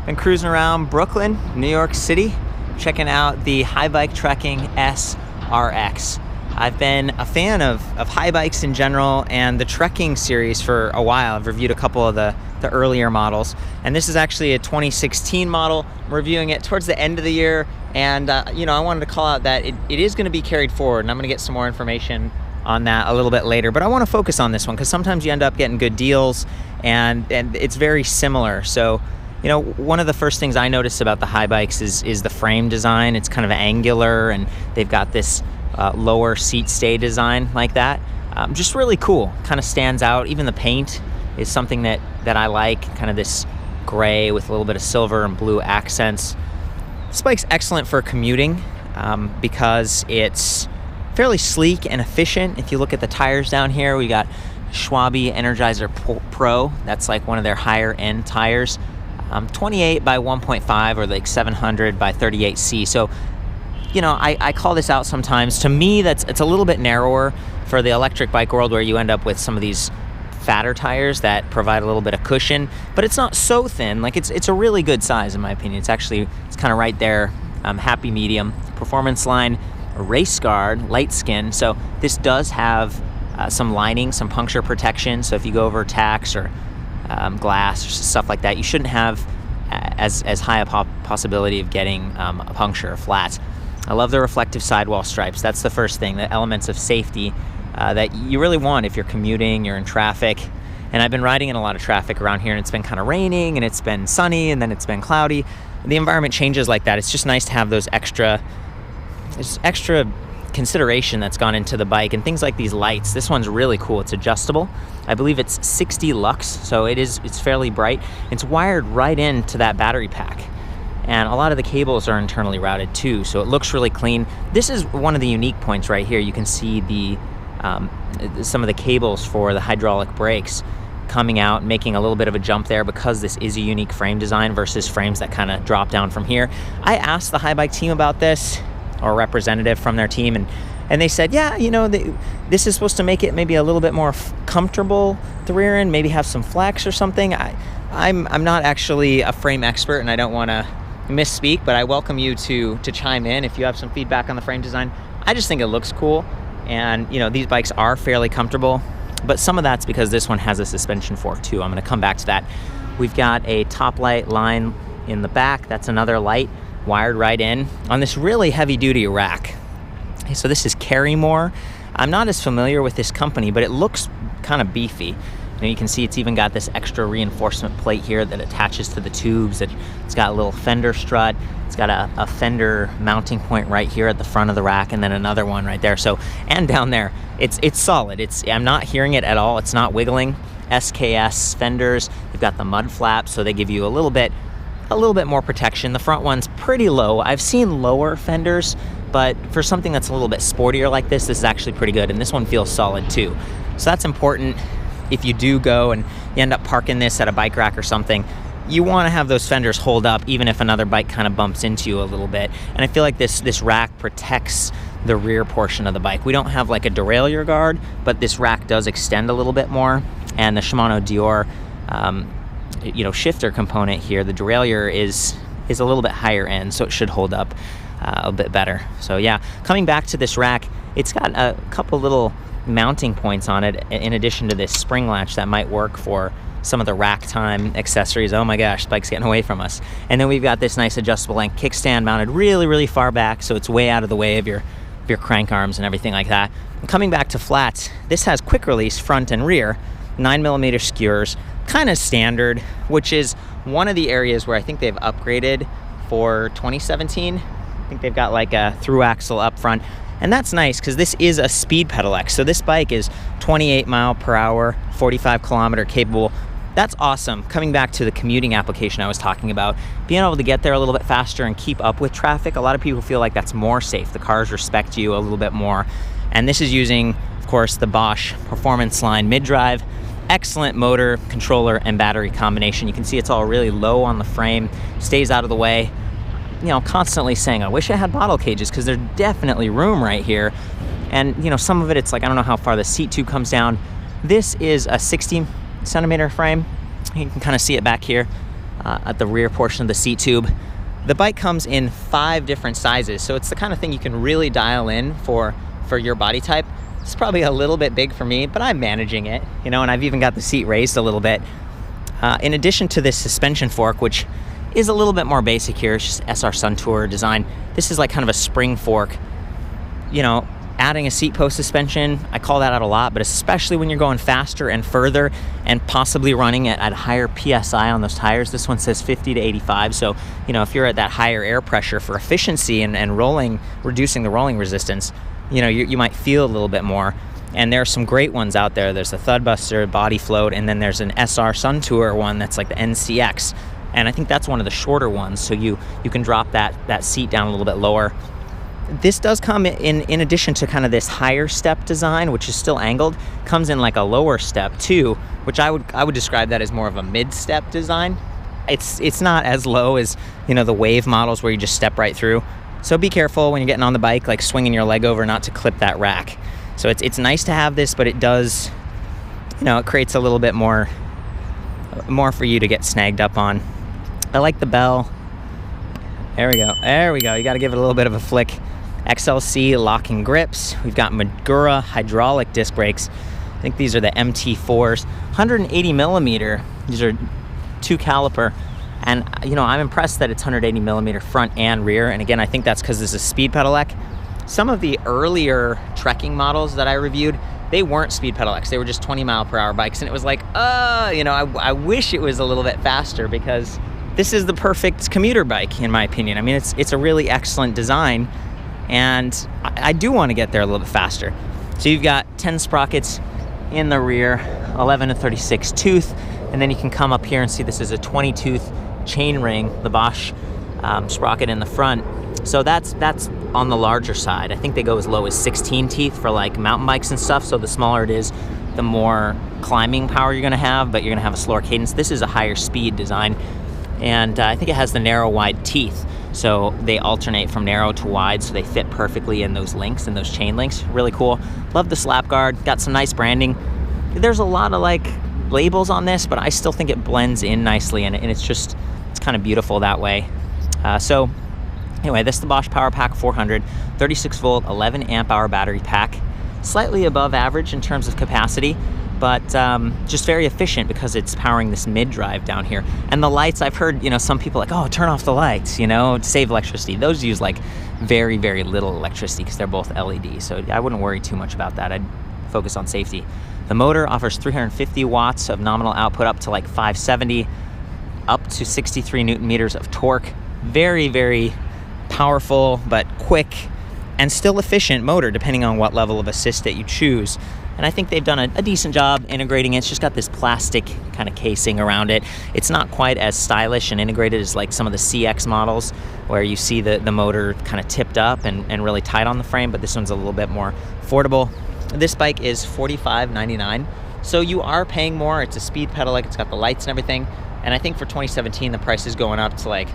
Been cruising around Brooklyn, New York City, checking out the Haibike Trekking SRX. I've been a fan of high bikes in general and the trekking series for a while. I've reviewed a couple of the earlier models, and this is actually a 2016 model. I'm reviewing it towards the end of the year, and I wanted to call out that it is going to be carried forward, and I'm going to get some more information on that a little bit later. But I want to focus on this one because sometimes you end up getting good deals, and it's very similar. So, one of the first things I noticed about the high bikes is the frame design. It's kind of angular, and they've got this lower seat stay design like that. Just really cool. Kind of stands out. Even the paint is something that I like. Kind of this gray with a little bit of silver and blue accents. This bike's excellent for commuting because it's fairly sleek and efficient. If you look at the tires down here, we got Schwalbe Energizer Pro. That's like one of their higher end tires. 28 by 1.5 or like 700 by 38C. So, I call this out sometimes. To me, it's a little bit narrower for the electric bike world, where you end up with some of these fatter tires that provide a little bit of cushion, but it's not so thin. Like it's a really good size in my opinion. It's kind of right there, happy medium. Performance line, race guard, light skin. So this does have some lining, some puncture protection. So if you go over tacks or glass or stuff like that, you shouldn't have as high a possibility of getting a puncture or flat. I love the reflective sidewall stripes. That's the first thing, the elements of safety that you really want if you're commuting, you're in traffic. And I've been riding in a lot of traffic around here, and it's been kind of raining, and it's been sunny, and then it's been cloudy. The environment changes like that. It's just nice to have those extra consideration that's gone into the bike, and things like these lights. This one's really cool. It's adjustable. I believe it's 60 lux, so it's fairly bright. It's wired right into that battery pack, and a lot of the cables are internally routed too, so it looks really clean. This is one of the unique points right here. You can see some of the cables for the hydraulic brakes coming out, making a little bit of a jump there because this is a unique frame design versus frames that kind of drop down from here. I asked the Haibike team about this, or a representative from their team, and they said, yeah, this is supposed to make it maybe a little bit more comfortable the rear end, maybe have some flex or something. I'm not actually a frame expert, and I don't want to misspeak, but I welcome you to chime in if you have some feedback on the frame design. I just think it looks cool, and these bikes are fairly comfortable, but some of that's because this one has a suspension fork too. I'm going to come back to that. We've got a top light line in the back. That's another light wired right in on this really heavy duty rack. Okay, so this is Carrymore. I'm not as familiar with this company, but it looks kind of beefy. You can see it's even got this extra reinforcement plate here that attaches to the tubes. It's got a little fender strut. It's got a fender mounting point right here at the front of the rack, and then another one right there. So, and down there, it's solid. I'm not hearing it at all. It's not wiggling. SKS fenders. They've got the mud flaps, so they give you a little bit more protection. The front one's pretty low. I've seen lower fenders, but for something that's a little bit sportier like this is actually pretty good, and this one feels solid too. So that's important. If you do go and you end up parking this at a bike rack or something, you want to have those fenders hold up even if another bike kind of bumps into you a little bit. And I feel like this rack protects the rear portion of the bike. We don't have like a derailleur guard, but this rack does extend a little bit more. And the Shimano Dior shifter component here, the derailleur is a little bit higher end, so it should hold up a bit better. So yeah, coming back to this rack, it's got a couple little mounting points on it in addition to this spring latch that might work for some of the rack time accessories. Oh my gosh, the bike's getting away from us. And then we've got this nice adjustable length kickstand mounted really, really far back, so it's way out of the way of your crank arms and everything like that. And coming back to flats, this has quick release front and rear, 9mm skewers, kind of standard, which is one of the areas where I think they've upgraded for 2017. I think they've got like a through axle up front. And that's nice because this is a Speed Pedal X. So this bike is 28 mile per hour, 45 kilometer capable. That's awesome. Coming back to the commuting application I was talking about, being able to get there a little bit faster and keep up with traffic, a lot of people feel like that's more safe. The cars respect you a little bit more. And this is using, of course, the Bosch Performance Line mid-drive. Excellent motor, controller, and battery combination. You can see it's all really low on the frame, stays out of the way. Constantly saying, I wish I had bottle cages, because there's definitely room right here. And, some of it's like, I don't know how far the seat tube comes down. This is a 60 centimeter frame. You can kind of see it back here. at the rear portion of the seat tube. The bike comes in 5 different sizes, so it's the kind of thing you can really dial in for your body type. It's probably a little bit big for me, but I'm managing it, you know, and I've even got the seat raised a little bit. In addition to this suspension fork, which is a little bit more basic here, it's just SR Suntour design. This is like kind of a spring fork. You know, adding a seat post suspension, I call that out a lot, but especially when you're going faster and further and possibly running at higher PSI on those tires. This one says 50 to 85, so, you know, if you're at that higher air pressure for efficiency and rolling, reducing the rolling resistance, you know, you might feel a little bit more. And there are some great ones out there. There's the Thudbuster Body Float, and then there's an SR Suntour one that's like the NCX. And I think that's one of the shorter ones, so you can drop that seat down a little bit lower. This does come in addition to kind of this higher step design, which is still angled, comes in like a lower step too, which I would describe that as more of a mid-step design. It's not as low as, you know, the Wave models where you just step right through. So be careful when you're getting on the bike, like swinging your leg over not to clip that rack. So it's nice to have this, but it does, you know, it creates a little bit more for you to get snagged up on. I like the bell. There we go. You got to give it a little bit of a flick. XLC locking grips. We've got Magura hydraulic disc brakes. I think these are the MT4s. 180 millimeter. These are 2 caliper. And, you know, I'm impressed that it's 180 millimeter front and rear. And again, I think that's because this is Speed Pedelec. Some of the earlier trekking models that I reviewed, they weren't Speed Pedelecs. They were just 20-mile-per-hour bikes. And it was like, you know, I wish it was a little bit faster, because this is the perfect commuter bike, in my opinion. I mean, it's a really excellent design, and I do want to get there a little bit faster. So you've got 10 sprockets in the rear, 11 to 36 tooth, and then you can come up here and see this is a 20-tooth chain ring, the Bosch sprocket in the front. So that's on the larger side. I think they go as low as 16 teeth for like mountain bikes and stuff. So the smaller it is, the more climbing power you're gonna have, but you're gonna have a slower cadence. This is a higher speed design. And I think it has the narrow wide teeth. So they alternate from narrow to wide, so they fit perfectly in those links and those chain links. Really cool. Love the slap guard, got some nice branding. There's a lot of like labels on this, but I still think it blends in nicely, and it's kind of beautiful that way. So anyway, this is the Bosch Power Pack 400, 36 volt, 11 amp hour battery pack. Slightly above average in terms of capacity, but just very efficient because it's powering this mid-drive down here. And the lights, I've heard, you know, some people like, oh, turn off the lights, you know, to save electricity. Those use like very, very little electricity because they're both LED. So I wouldn't worry too much about that. I'd focus on safety. The motor offers 350 watts of nominal output up to like 570, up to 63 Newton meters of torque. Very, very powerful, but quick and still efficient motor depending on what level of assist that you choose. And I think they've done a decent job integrating it. It's just got this plastic kind of casing around it. It's not quite as stylish and integrated as like some of the CX models where you see the motor kind of tipped up and really tight on the frame, but this one's a little bit more affordable. This bike is $45.99, so you are paying more. It's a Speed Pedelec, it's got the lights and everything. And I think for 2017, the price is going up to like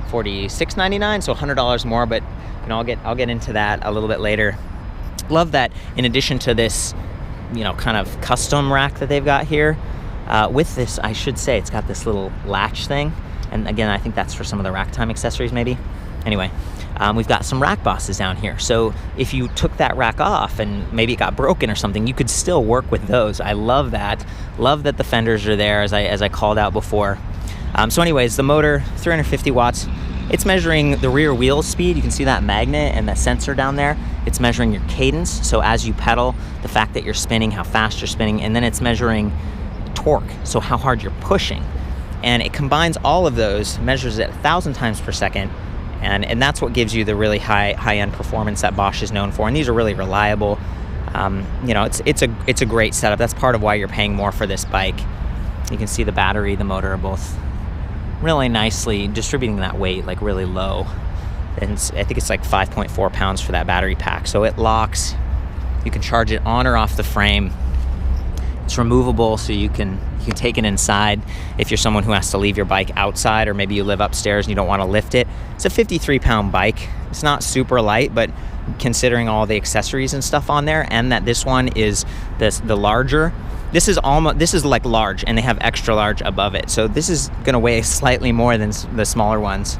$46.99, so $100 more, but you know, I'll get into that a little bit later. Love that in addition to this, you know, kind of custom rack that they've got here, with this, I should say, it's got this little latch thing. And again, I think that's for some of the rack time accessories maybe. Anyway, we've got some rack bosses down here. So if you took that rack off and maybe it got broken or something, you could still work with those. I love that. Love that the fenders are there, as I called out before. So anyways, the motor, 350 watts. It's measuring the rear wheel speed. You can see that magnet and that sensor down there. It's measuring your cadence. So as you pedal, the fact that you're spinning, how fast you're spinning, and then it's measuring torque. So how hard you're pushing. And it combines all of those, measures it 1,000 times per second. And that's what gives you the really high-end performance that Bosch is known for. And these are really reliable. You know, it's a great setup. That's part of why you're paying more for this bike. You can see the battery, the motor are both really nicely distributing that weight, like really low. And I think it's like 5.4 pounds for that battery pack. So it locks. You can charge it on or off the frame. It's removable, so you can take it inside if you're someone who has to leave your bike outside, or maybe you live upstairs and you don't want to lift it. It's a 53-pound bike. It's not super light, but considering all the accessories and stuff on there, and that this one is the larger, this is like large, and they have extra large above it. So this is gonna weigh slightly more than the smaller ones,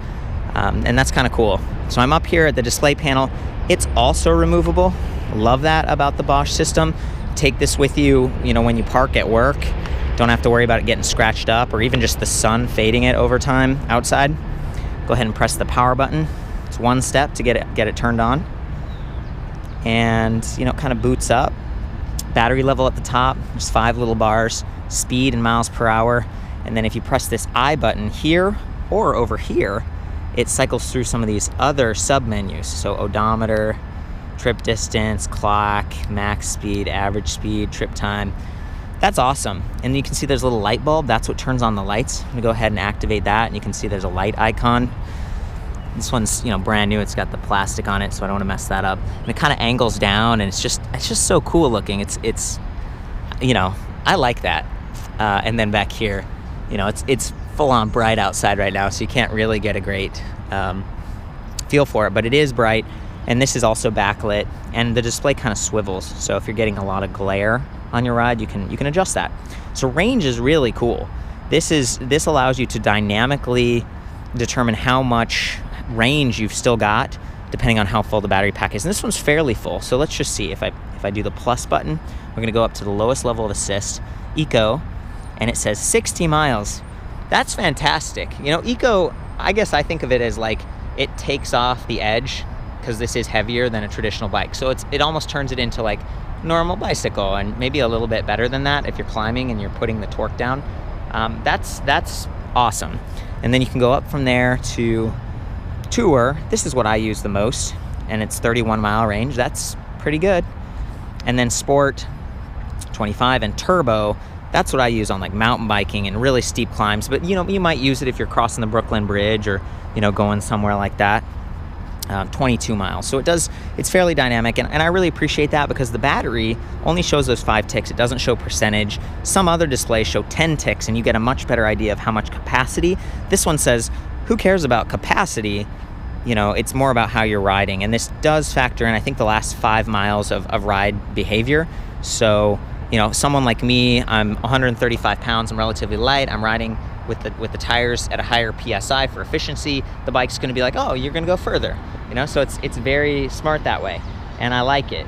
and that's kind of cool. So I'm up here at the display panel. It's also removable. Love that about the Bosch system. Take this with you, when you park at work. Don't have to worry about it getting scratched up, or even just the sun fading it over time outside. Go ahead and press the power button. It's one step to get it turned on. And, it kind of boots up. Battery level at the top, there's 5 little bars, speed in miles per hour. And then if you press this I button here or over here, it cycles through some of these other sub-menus. So odometer, trip distance, clock, max speed, average speed, trip time. That's awesome. And you can see there's a little light bulb. That's what turns on the lights. I'm gonna go ahead and activate that, and you can see there's a light icon. This one's brand new. It's got the plastic on it, so I don't want to mess that up. And it kind of angles down, and it's just so cool looking. It's I like that. And then back here, it's full on bright outside right now, so you can't really get a great feel for it, but it is bright. And this is also backlit, and the display kind of swivels. So if you're getting a lot of glare on your ride, you can adjust that. So range is really cool. This allows you to dynamically determine how much range you've still got depending on how full the battery pack is. And this one's fairly full. So let's just see. If I do the plus button, we're gonna go up to the lowest level of assist, Eco, and it says 60 miles. That's fantastic. Eco, I guess I think of it as like it takes off the edge, because this is heavier than a traditional bike. So it almost turns it into like normal bicycle, and maybe a little bit better than that if you're climbing and you're putting the torque down. That's awesome. And then you can go up from there to Tour. This is what I use the most, and it's 31-mile range. That's pretty good. And then Sport, 25, and Turbo, that's what I use on like mountain biking and really steep climbs. But you might use it if you're crossing the Brooklyn Bridge or going somewhere like that. 22 miles. So it's fairly dynamic, and I really appreciate that, because the battery only shows those 5 ticks. It doesn't show percentage. Some other displays show 10 ticks, and you get a much better idea of how much capacity. This one says, who cares about capacity? It's more about how you're riding, and this does factor in, I think, the last 5 miles of ride behavior. So, someone like me, I'm 135 pounds, I'm relatively light, I'm riding with the tires at a higher PSI for efficiency. The bike's gonna be like, oh, you're gonna go further, so it's very smart that way, and I like it.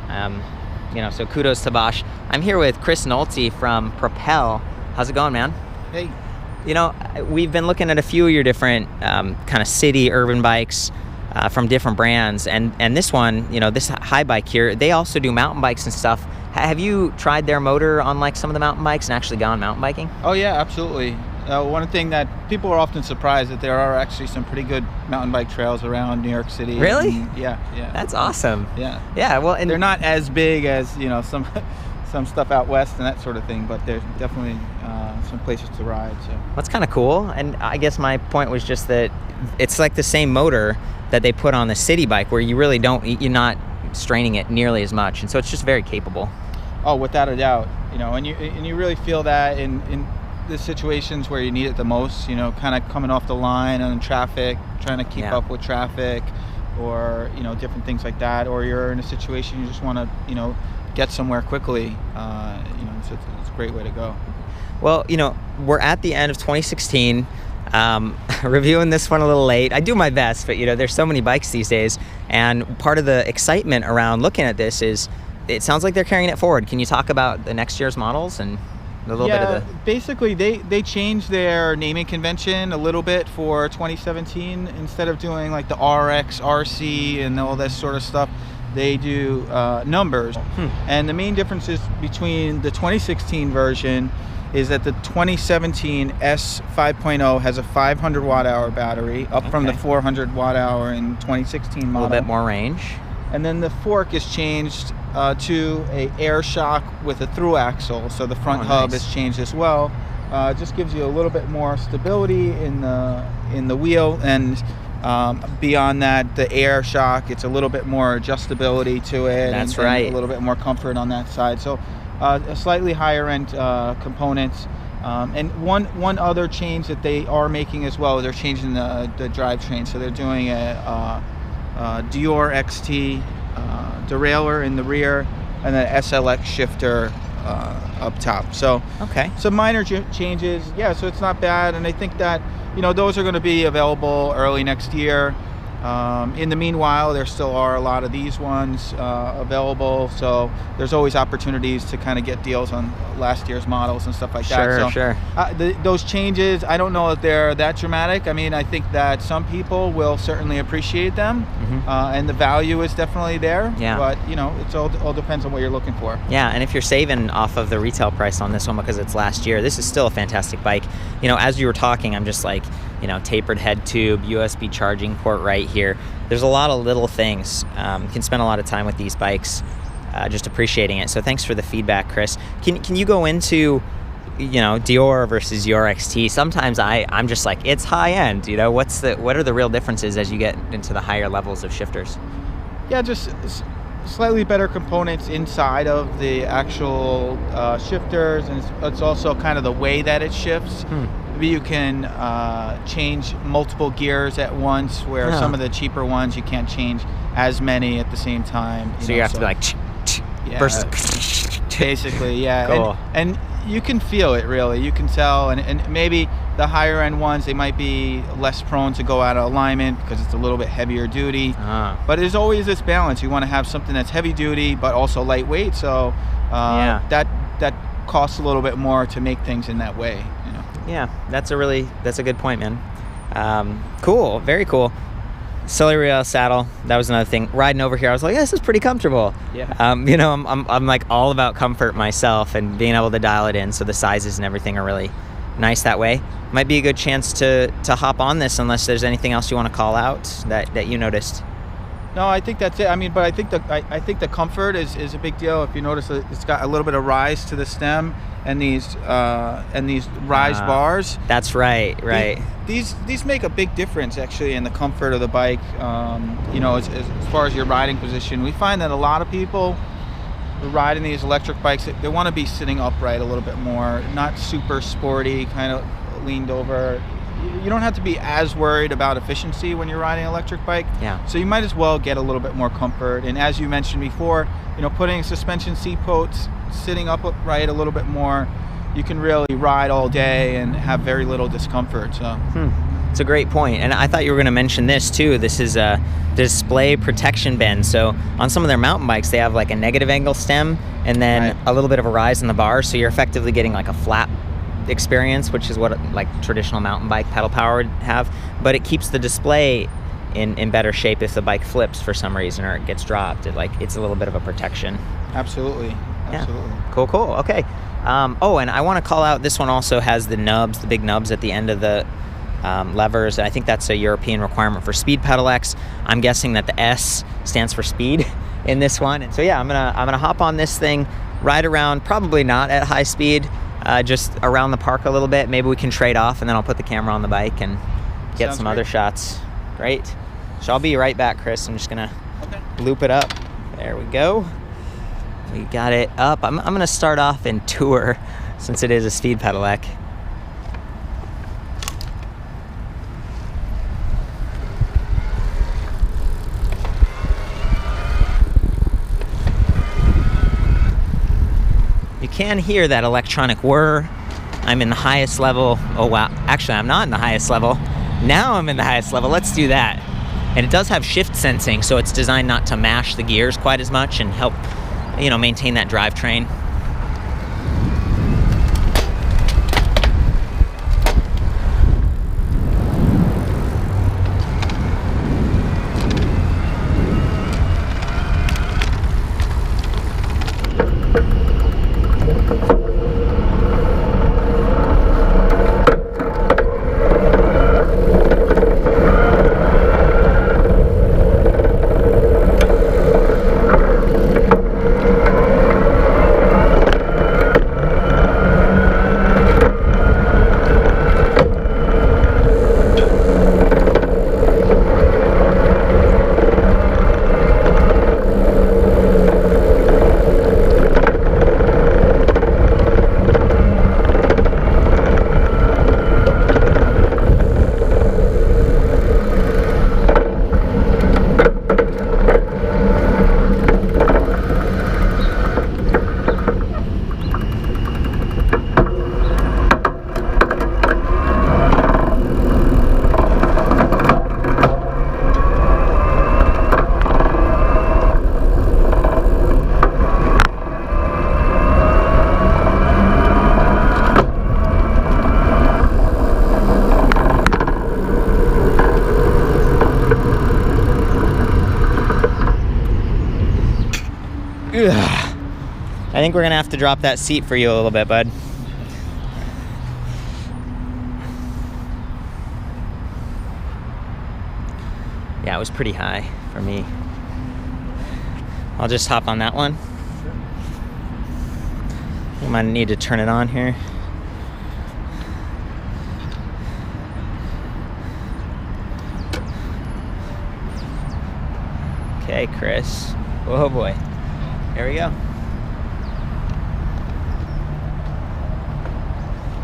So kudos to Bosch. I'm here with Chris Nolte from Propel. How's it going, man? Hey. We've been looking at a few of your different kind of city urban bikes from different brands, and this one, this high bike here, they also do mountain bikes and stuff. Have you tried their motor on like some of the mountain bikes and actually gone mountain biking? Oh yeah, absolutely. One thing that people are often surprised that there are actually some pretty good mountain bike trails around New York City. Really? Yeah. That's awesome. Yeah. Well, and they're not as big as some stuff out west and that sort of thing, but there's definitely some places to ride. So that's kind of cool. And I guess my point was just that it's like the same motor that they put on the city bike, where you really you're not straining it nearly as much, and so it's just very capable. Oh, without a doubt. And you really feel that in the situations where you need it the most, kind of coming off the line on traffic, trying to keep up with traffic, or different things like that, or you're in a situation you just want to get somewhere quickly. It's a great way to go. Well, we're at the end of 2016. Reviewing this one a little late. I do my best, but there's so many bikes these days, and part of the excitement around looking at this is it sounds like they're carrying it forward. Can you talk about the next year's models and a little bit of the... Basically they changed their naming convention a little bit for 2017. Instead of doing like the RX, RC, and all this sort of stuff, they do numbers. And the main differences between the 2016 version is that the 2017 S 5.0 has a 500 watt-hour battery, up from the 400 watt-hour in 2016 model. A little bit more range. And then the fork is changed to a air shock with a through axle, so the front hub is changed as well. Just gives you a little bit more stability in the wheel, and beyond that, the air shock, it's a little bit more adjustability to it. That's and right. a little bit more comfort on that side. So a slightly higher end components. And one other change that they are making as well is they're changing the drivetrain. So they're doing a Dior XT derailleur in the rear and an SLX shifter up top. So Okay. some minor changes. Yeah, so it's not bad. And I think that, those are going to be available early next year. In the meanwhile, there still are a lot of these ones available, so there's always opportunities to kind of get deals on last year's models and stuff like that. So, Sure. those changes, I don't know if they're that dramatic. I mean, I think that some people will certainly appreciate them, and the value is definitely there. Yeah. But it's all depends on what you're looking for. Yeah, and if you're saving off of the retail price on this one because it's last year, this is still a fantastic bike. As you were talking, I'm just like, tapered head tube, USB charging port right here. There's a lot of little things. Can spend a lot of time with these bikes, just appreciating it. So thanks for the feedback, Chris. Can you go into, Dior versus Dior XT? Sometimes I'm just like, it's high end. What are the real differences as you get into the higher levels of shifters? Yeah, just slightly better components inside of the actual shifters, and it's also kind of the way that it shifts. Maybe you can change multiple gears at once, where some of the cheaper ones you can't change as many at the same time. So you have to be like, versus basically, yeah. Cool. And you can feel it, really. You can tell, and maybe the higher end ones, they might be less prone to go out of alignment because it's a little bit heavier duty. But there's always this balance. You want to have something that's heavy duty but also lightweight, so that costs a little bit more to make things in that way. Yeah, that's a good point, man. Cool, very cool. Celery saddle, that was another thing. Riding over here, I was like, this is pretty comfortable. Yeah. I'm like all about comfort myself and being able to dial it in, so the sizes and everything are really nice that way. Might be a good chance to hop on this, unless there's anything else you want to call out that you noticed. No, I think that's it. I mean, but I think the comfort is a big deal. If you notice, it's got a little bit of rise to the stem and these rise bars. That's right. These make a big difference actually in the comfort of the bike. As far as your riding position, we find that a lot of people who ride in these electric bikes, they want to be sitting upright a little bit more, not super sporty, kind of leaned over. You don't have to be as worried about efficiency when you're riding an electric bike. Yeah. So you might as well get a little bit more comfort. And as you mentioned before, putting suspension seat posts, sitting upright a little bit more, you can really ride all day and have very little discomfort. So. It's a great point. And I thought you were going to mention this too. This is a display protection bend. So on some of their mountain bikes, they have like a negative angle stem and then a little bit of a rise in the bar. So you're effectively getting like a flat experience, which is what like traditional mountain bike pedal power would have, but it keeps the display in better shape if the bike flips for some reason or it gets dropped. It's a little bit of a protection. Absolutely. Yeah. Cool. Okay. And I want to call out, this one also has the nubs, the big nubs at the end of the levers. I think that's a European requirement for Speed Pedal X. I'm guessing that the S stands for speed in this one. And so yeah, I'm gonna hop on this thing, ride around, probably not at high speed, just around the park a little bit. Maybe we can trade off, and then I'll put the camera on the bike and get some other shots. Great. So I'll be right back, Chris. I'm just gonna loop it up. There we go. We got it up. I'm gonna start off in tour since it is a Speed Pedelec. You can hear that electronic whir. I'm in the highest level. Oh wow, actually I'm not in the highest level. Now I'm in the highest level. Let's do that. And it does have shift sensing, so it's designed not to mash the gears quite as much and help, maintain that drivetrain. think we're gonna have to drop that seat for you a little bit, bud. Yeah, it was pretty high for me. I'll just hop on that one. You might need to turn it on here. Okay, Chris. Oh boy. Here we go.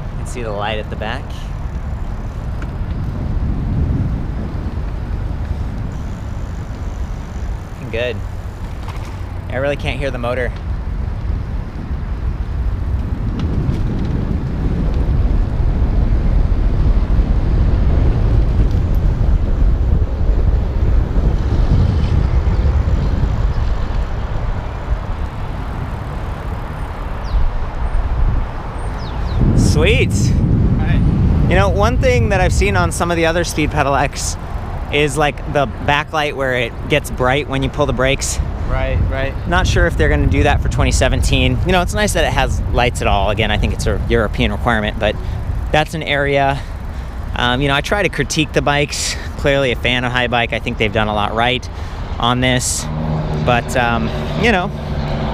You can see the light at the back. Looking good. I really can't hear the motor. Sweet. Right. You know, one thing that I've seen on some of the other Speed Pedelecs is like the backlight where it gets bright when you pull the brakes. Right. Not sure if they're going to do that for 2017. You know, it's nice that it has lights at all. Again, I think it's a European requirement, but that's an area. You know, I try to critique the bikes. Clearly a fan of Haibike. I think they've done a lot right on this. But, you know,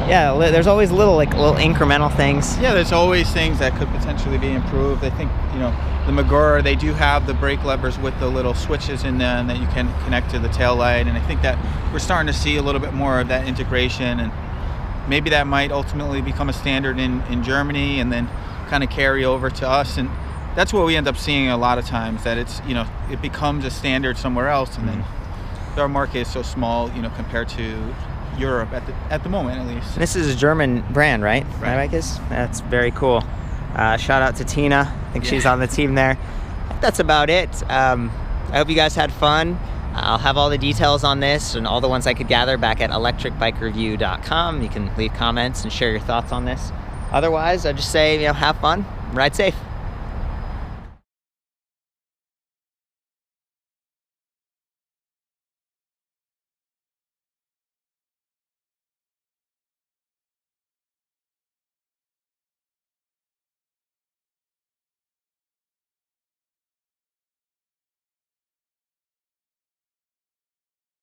yeah, there's always little incremental things. Yeah, there's always things that could potentially be improved. I think, you know, the Magura, they do have the brake levers with the little switches in them that you can connect to the tail light, and I think that we're starting to see a little bit more of that integration, and maybe that might ultimately become a standard in Germany and then kind of carry over to us. And that's what we end up seeing a lot of times, that it's, you know, it becomes a standard somewhere else, and then our market is so small, you know, compared to Europe at the moment, at least. This is a German brand, right? Right. Haibike is? That's very cool. Shout out to Tina. I think she's on the team there. That's about it. I hope you guys had fun. I'll have all the details on this and all the ones I could gather back at electricbikereview.com. You can leave comments and share your thoughts on this. Otherwise, I just say, you know, have fun, ride safe.